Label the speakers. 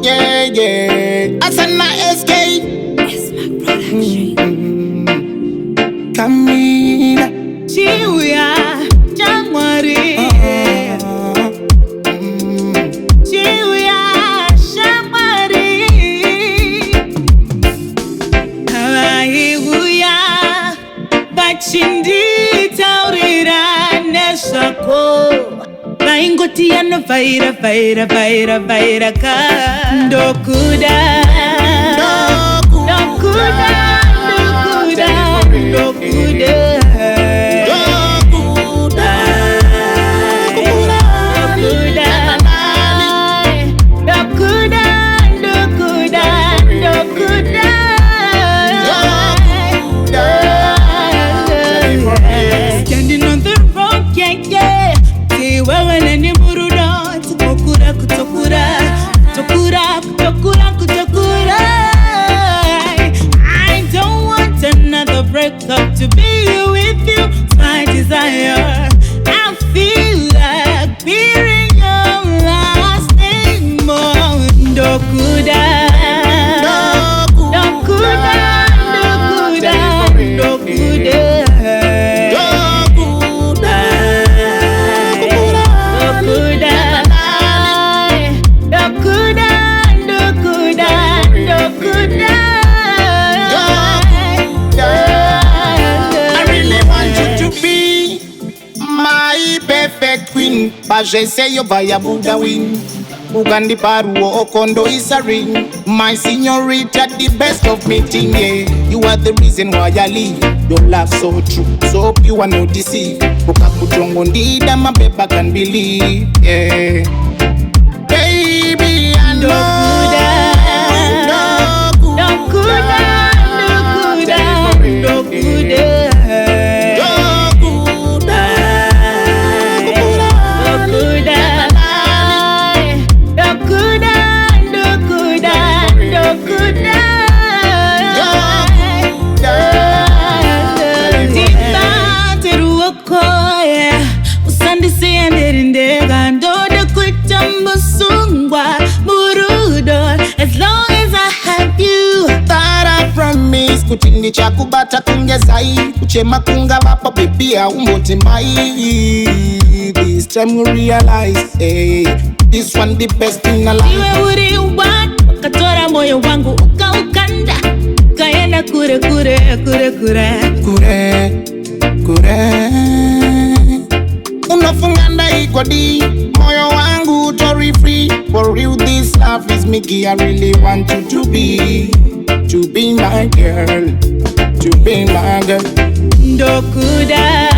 Speaker 1: yeah, yeah. Asana SK.
Speaker 2: Esmaq Productions.
Speaker 1: Camilla.
Speaker 2: Chiuya, Jamwari. Chiuya, Jamwari. Hawaiiuya, Bachindi taurira nesako. Baingotiano vaira ka. Ndokuda. Standing on the road, yeah. See wewe nani murudo, kutokura. I don't want another breakup to be with you. My desire, I feel like being your last name. Ndokuda.
Speaker 1: Queen, but je say you buy a Buddha win. Bugandi Paruo Okondo is a ring. My señorita, the best of meeting, yeah. You are the reason why I live. Your love so true, so pure, no deceive. Bukakutongo ndida, my baby can believe, yeah. Baby, I know.
Speaker 2: As long as I have you,
Speaker 1: that I promise. Kutindi chakubata kungezai, kuchema kunga wapa baby ya umoti mai. This time we realize, hey, this one the best in a life.
Speaker 2: Iwe uri uwan, katora moyo wangu ukanda. Kaenda kure.
Speaker 1: Unafunganda ikodi, moyo wangu tori free. For real, this love is Mickey. I really want you to be my girl, to be my girl.
Speaker 2: Ndokuda.